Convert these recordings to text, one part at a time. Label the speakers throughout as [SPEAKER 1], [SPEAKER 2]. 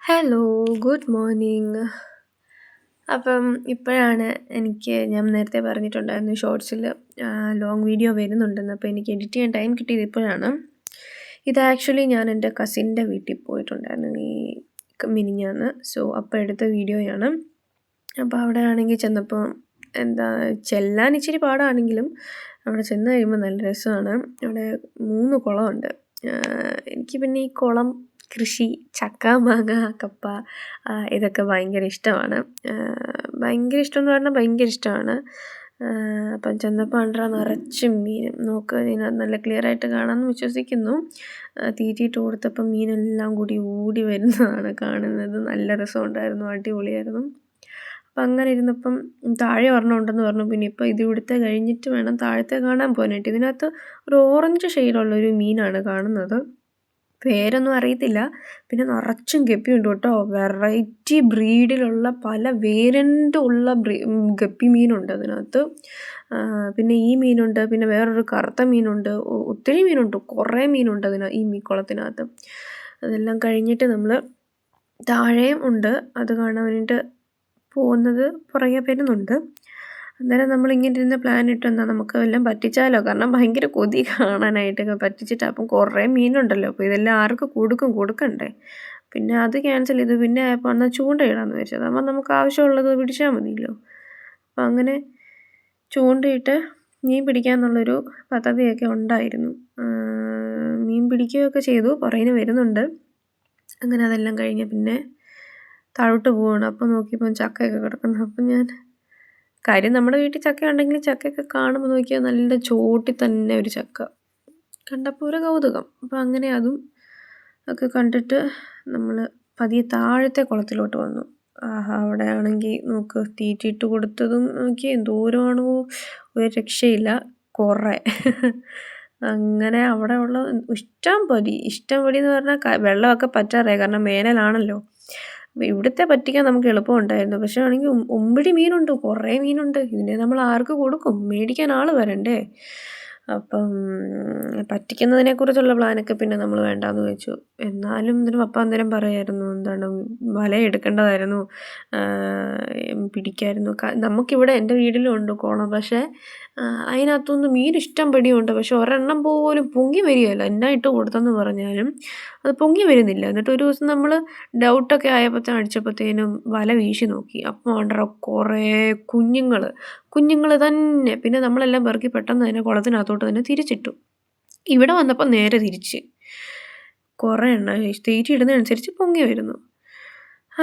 [SPEAKER 1] Hello, good morning. അപ്പം ഇപ്പോഴാണ് ഞാൻ നേരത്തെ പറഞ്ഞിട്ടുണ്ടായിരുന്നു ഷോർട്സിൽ ലോങ് വീഡിയോ വരുന്നുണ്ടെന്ന്. അപ്പോൾ എനിക്ക് എഡിറ്റ് ചെയ്യാൻ ടൈം കിട്ടിയത് ഇപ്പോഴാണ്. ഇത് ആക്ച്വലി ഞാൻ എൻ്റെ കസിൻ്റെ വീട്ടിൽ പോയിട്ടുണ്ടായിരുന്നു മിനിഞ്ഞാന്ന്. സോ അപ്പോൾ എടുത്ത വീഡിയോയാണ്. അപ്പോൾ അവിടെ ആണെങ്കിൽ ചെന്നപ്പോൾ ചെല്ലാൻ ഇച്ചിരി പാടാണെങ്കിലും അവിടെ ചെന്ന് കഴിയുമ്പോൾ നല്ല രസമാണ്. അവിടെ 3 കുളമുണ്ട്. എനിക്ക് പിന്നെ ഈ കുളം കൃഷി, ചക്ക, മാങ്ങ, കപ്പ ഇതൊക്കെ ഭയങ്കര ഇഷ്ടമാണ്. ഭയങ്കര ഇഷ്ടമെന്ന് പറഞ്ഞാൽ ഭയങ്കര ഇഷ്ടമാണ്. അപ്പം ചെന്നപ്പോൾ നിറച്ചും മീനും. ഇതിനകത്ത് നല്ല ക്ലിയറായിട്ട് കാണാമെന്ന് വിശ്വസിക്കുന്നു. തീറ്റിയിട്ട് കൊടുത്തപ്പം മീനെല്ലാം കൂടി ഓടി വരുന്നതാണ് കാണുന്നത്. നല്ല രസമുണ്ടായിരുന്നു, അടിപൊളിയായിരുന്നു. അപ്പം അങ്ങനെ ഇരുന്നപ്പം താഴെ ഒരെണ്ണം ഉണ്ടെന്ന് പറഞ്ഞു. പിന്നെ ഇപ്പോൾ ഇത് ഇവിടുത്തെ കഴിഞ്ഞിട്ട് വേണം താഴത്തെ കാണാൻ പോകാനായിട്ട്. ഇതിനകത്ത് ഒരു ഓറഞ്ച് ഷെയ്ഡുള്ളൊരു മീനാണ് കാണുന്നത്. പേരൊന്നും അറിയത്തില്ല. പിന്നെ നിറച്ചും ഗപ്പിയുണ്ട് കേട്ടോ. വെറൈറ്റി ബ്രീഡിലുള്ള പല വേരിയൻ്റ് ഉള്ള ഗപ്പി മീനുണ്ട് അതിനകത്ത്. പിന്നെ ഈ മീനുണ്ട്, പിന്നെ വേറൊരു കറുത്ത മീനുണ്ട്. ഒത്തിരി മീനുണ്ട്, കുറേ മീനുണ്ട് ഈ കുളത്തിനകത്ത്. അതെല്ലാം കഴിഞ്ഞിട്ട് നമ്മൾ താഴെയും ഉണ്ട്, അത് കാണാൻ വേണ്ടിയിട്ട് പോകുന്നത് പുറകെ വരുന്നുണ്ട്. അന്നേരം നമ്മളിങ്ങനെ ഇരുന്ന് പ്ലാൻ ഇട്ട് നമുക്ക് എല്ലാം പറ്റിച്ചാലോ, കാരണം ഭയങ്കര കൊതി കാണാനായിട്ടൊക്കെ പറ്റിച്ചിട്ട്. അപ്പം കുറേ മീനുണ്ടല്ലോ, അപ്പോൾ ഇതെല്ലാം ആർക്ക് കൊടുക്കണ്ടേ. പിന്നെ അത് ക്യാൻസൽ ചെയ്തു. പിന്നെ ആയപ്പോൾ എന്നാൽ ചൂണ്ടയിടാമെന്ന് വെച്ചത്. അപ്പം നമുക്ക് ആവശ്യമുള്ളത് പിടിച്ചാൽ മതിയല്ലോ. അപ്പം അങ്ങനെ ചൂണ്ടയിട്ട് മീൻ പിടിക്കാമെന്നുള്ളൊരു പദ്ധതിയൊക്കെ ഉണ്ടായിരുന്നു. മീൻ പിടിക്കുകയൊക്കെ ചെയ്തു, പുറകിന് വരുന്നുണ്ട്. അങ്ങനെ അതെല്ലാം കഴിഞ്ഞ് പിന്നെ താഴോട്ട് പോവുകയാണ്. അപ്പം നോക്കിയപ്പോൾ ചക്കയൊക്കെ കിടക്കുന്നു. അപ്പം കാര്യം നമ്മുടെ വീട്ടിൽ ചക്ക ഉണ്ടെങ്കിൽ ചക്കയൊക്കെ കാണുമ്പോൾ നോക്കിയാൽ നല്ല ചോട്ടിൽ തന്നെ ഒരു ചക്ക കണ്ടപ്പോൾ ഒരു കൗതുകം. അപ്പോൾ അങ്ങനെ അതും ഒക്കെ കണ്ടിട്ട് നമ്മൾ പതിയെ താഴത്തെ കുളത്തിലോട്ട് വന്നു. അവിടെ ആണെങ്കിൽ നോക്ക്, തീറ്റിയിട്ട് കൊടുത്തതും നോക്കി എന്തോരമാണോ, ഒരു രക്ഷയില്ല, കുറേ. അങ്ങനെ അവിടെ ഉള്ള ഇഷ്ടം പൊടി എന്ന് പറഞ്ഞാൽ വെള്ളമൊക്കെ പറ്റാറായി, കാരണം വേനലാണല്ലോ. ഇവിടുത്തെ പറ്റിക്കാൻ നമുക്ക് എളുപ്പമുണ്ടായിരുന്നു. പക്ഷേ ആണെങ്കിൽ ഒമ്പിടി മീനുണ്ട്, കുറേ മീനുണ്ട്. ഇതിനെ നമ്മൾ ആർക്ക് കൊടുക്കും? മേടിക്കാൻ ആൾ വരണ്ടേ. അപ്പം പറ്റിക്കുന്നതിനെക്കുറിച്ചുള്ള പ്ലാനൊക്കെ പിന്നെ നമ്മൾ വേണ്ടാന്ന് വെച്ചു. എന്നാലും പപ്പ അന്നേരം പറയുമായിരുന്നു, വല എടുക്കേണ്ടതായിരുന്നു, പിടിക്കായിരുന്നു. നമുക്കിവിടെ എൻ്റെ വീട്ടിലും ഉണ്ട് കുളം. പക്ഷേ അതിനകത്തൊന്നും മീൻ ഇഷ്ടം പടിയുണ്ട്. പക്ഷെ ഒരെണ്ണം പോലും പൊങ്ങി വരികയില്ല. എന്നാ ഇട്ട് കൊടുത്തെന്ന് പറഞ്ഞാലും അത് പൊങ്ങി വരുന്നില്ല. എന്നിട്ട് ഒരു ദിവസം നമ്മൾ ഡൗട്ടൊക്കെ അടിച്ചപ്പോഴത്തേനും വല വീശി നോക്കി. അപ്പോൾ കുറേ കുഞ്ഞുങ്ങൾ തന്നെ. പിന്നെ നമ്മളെല്ലാം പെറുക്കി പെട്ടെന്ന് തന്നെ കുളത്തിനകത്തോട്ട് തന്നെ തിരിച്ചിട്ടു. ഇവിടെ വന്നപ്പോൾ നേരെ തിരിച്ച് കുറേ എണ്ണം തീറ്റി ഇടുന്നതനുസരിച്ച് പൊങ്ങി വരുന്നു.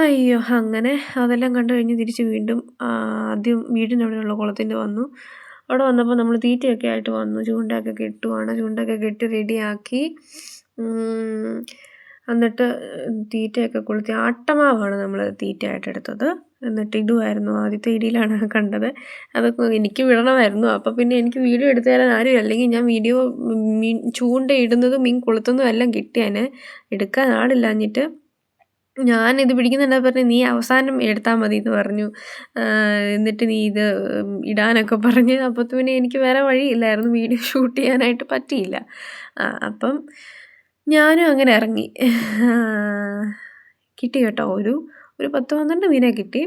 [SPEAKER 1] അയ്യോ, അങ്ങനെ അതെല്ലാം കണ്ടു കഴിഞ്ഞ് തിരിച്ച് വീണ്ടും ആദ്യം വീടിൻ്റെ അവിടെയുള്ള കുളത്തിൻ്റെ വന്നു. അവിടെ വന്നപ്പോൾ നമ്മൾ തീറ്റയൊക്കെ ആയിട്ട് വന്നു. ചൂണ്ടയൊക്കെ കെട്ടുവാണ്. ചൂണ്ടയൊക്കെ കെട്ടി റെഡിയാക്കി. എന്നിട്ട് തീറ്റയൊക്കെ കൊളുത്തി. ആട്ടമാവാണ് നമ്മൾ തീറ്റയായിട്ട് എടുത്തത്. എന്നിട്ട് ഇടുമായിരുന്നു. ആദ്യത്തെ ഇടിയിലാണ് കണ്ടത്. അതൊക്കെ എനിക്ക് വിടണമായിരുന്നു. അപ്പോൾ പിന്നെ എനിക്ക് വീഡിയോ എടുത്തു തരാൻ ആരും, അല്ലെങ്കിൽ ഞാൻ വീഡിയോ മീൻ ചൂണ്ടയിടുന്നതും മീൻ കൊളുത്തുന്നതും എല്ലാം കിട്ടിയാൽ എടുക്കാൻ ആളില്ലാഞ്ഞിട്ട് ഞാനിത് പിടിക്കുന്നുണ്ടാ പറഞ്ഞു, നീ അവസാനം എടുത്താൽ മതി എന്ന് പറഞ്ഞു. എന്നിട്ട് നീ ഇത് ഇടാനൊക്കെ പറഞ്ഞ്. അപ്പോൾ പിന്നെ എനിക്ക് വേറെ വഴിയില്ലായിരുന്നു, വീഡിയോ ഷൂട്ട് ചെയ്യാനായിട്ട് പറ്റിയില്ല. അപ്പം ഞാനും അങ്ങനെ ഇറങ്ങി. കിട്ടി കേട്ടോ, ഒരു 10-12 മീനെ കിട്ടി.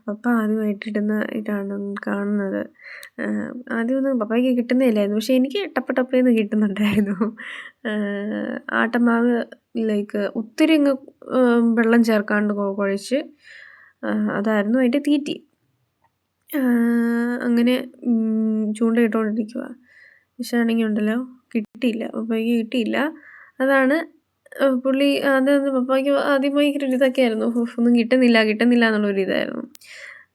[SPEAKER 1] പപ്പ ആദ്യമായിട്ടിടുന്ന ഇതാണ് കാണുന്നത്. ആദ്യമൊന്നും പപ്പായ്ക്ക് കിട്ടുന്നേ ഇല്ലായിരുന്നു. പക്ഷേ എനിക്ക് ടപ്പേന്ന് കിട്ടുന്നുണ്ടായിരുന്നു. ആട്ടമാവ് ഒത്തിരി അങ്ങ് വെള്ളം ചേർക്കാണ്ട് കുഴച്ച്, അതായിരുന്നു അതിൻ്റെ തീറ്റി. അങ്ങനെ ചൂണ്ടയിട്ടുകൊണ്ടിരിക്കുക. പക്ഷേ ആണെങ്കിൽ ഉണ്ടല്ലോ, കിട്ടിയില്ല, പപ്പായ്ക്ക് കിട്ടിയില്ല. അതാണ് പുള്ളി പപ്പായ്ക്ക് ആദ്യമായി ഇതൊക്കെ ആയിരുന്നു, ഒന്നും കിട്ടുന്നില്ല എന്നുള്ളൊരിതായിരുന്നു.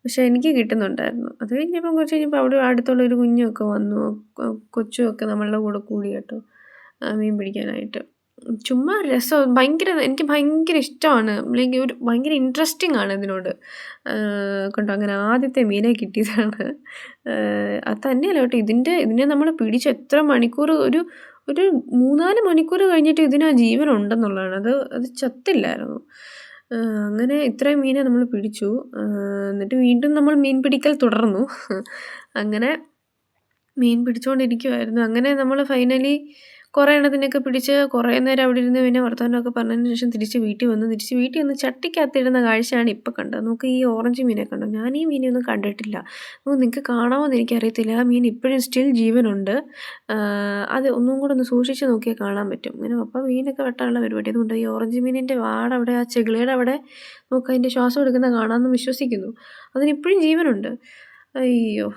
[SPEAKER 1] പക്ഷേ എനിക്ക് കിട്ടുന്നുണ്ടായിരുന്നു. അത് കഴിഞ്ഞപ്പം കുറച്ച് കഴിഞ്ഞപ്പോൾ അവിടെ അടുത്തുള്ളൊരു കുഞ്ഞൊക്കെ വന്നു. കൊച്ചുമൊക്കെ നമ്മളുടെ കൂടെ കൂടി കേട്ടോ മീൻ പിടിക്കാനായിട്ട്. ചുമ്മാ രസം. എനിക്ക് ഭയങ്കര ഇഷ്ടമാണ്. അല്ലെങ്കിൽ ഒരു ഭയങ്കര ഇൻട്രസ്റ്റിംഗ് ആണ് ഇതിനോട് കണ്ടോ. അങ്ങനെ ആദ്യത്തെ മീനെ കിട്ടിയതാണ്. അത് തന്നെയല്ല കേട്ടോ, ഇതിനെ നമ്മൾ പിടിച്ച് എത്ര മണിക്കൂർ, ഒരു 3-4 മണിക്കൂർ കഴിഞ്ഞിട്ട് ഇതിന് ജീവൻ ഉണ്ടെന്നുള്ളതാണ്. അത് ചത്തില്ലായിരുന്നു. അങ്ങനെ ഇത്രയും മീനെ നമ്മൾ പിടിച്ചു. എന്നിട്ട് വീണ്ടും നമ്മൾ മീൻ പിടിക്കൽ തുടർന്നു. അങ്ങനെ മീൻ പിടിച്ചുകൊണ്ടിരിക്കുമായിരുന്നു. അങ്ങനെ നമ്മൾ ഫൈനലി കുറേ എണ്ണത്തിനെയൊക്കെ പിടിച്ച് കുറേ നേരം അവിടെ ഇരുന്ന് പിന്നെ വർത്താനമൊക്കെ പറഞ്ഞതിന് ശേഷം തിരിച്ച് വീട്ടിൽ വന്നു. തിരിച്ച് വീട്ടിൽ വന്ന് ചട്ടിക്കകത്തിടുന്ന കാഴ്ചയാണ് ഇപ്പം കണ്ടത്. നോക്ക് ഈ ഓറഞ്ച് മീനെ കണ്ടോ? ഞാൻ ഈ മീനെയൊന്നും കണ്ടിട്ടില്ല. നിങ്ങൾക്ക് കാണാമോന്ന് എനിക്കറിയത്തില്ല. ആ മീൻ ഇപ്പോഴും സ്റ്റിൽ ജീവനുണ്ട്. അത് ഒന്നും കൂടെ ഒന്ന് സൂക്ഷിച്ച് നോക്കിയാൽ കാണാൻ പറ്റും. ഇങ്ങനെ അപ്പം മീനൊക്കെ വെട്ടാനുള്ള പരിപാടി. അതുകൊണ്ട് ഈ ഓറഞ്ച് മീനിൻ്റെ വാടവിടെ ആ ചെകിളയുടെ അവിടെ നോക്ക് അതിൻ്റെ ശ്വാസം എടുക്കുന്നത് കാണാമെന്ന് വിശ്വസിക്കുന്നു. അതിനിപ്പോഴും ജീവനുണ്ട്. അയ്യോ!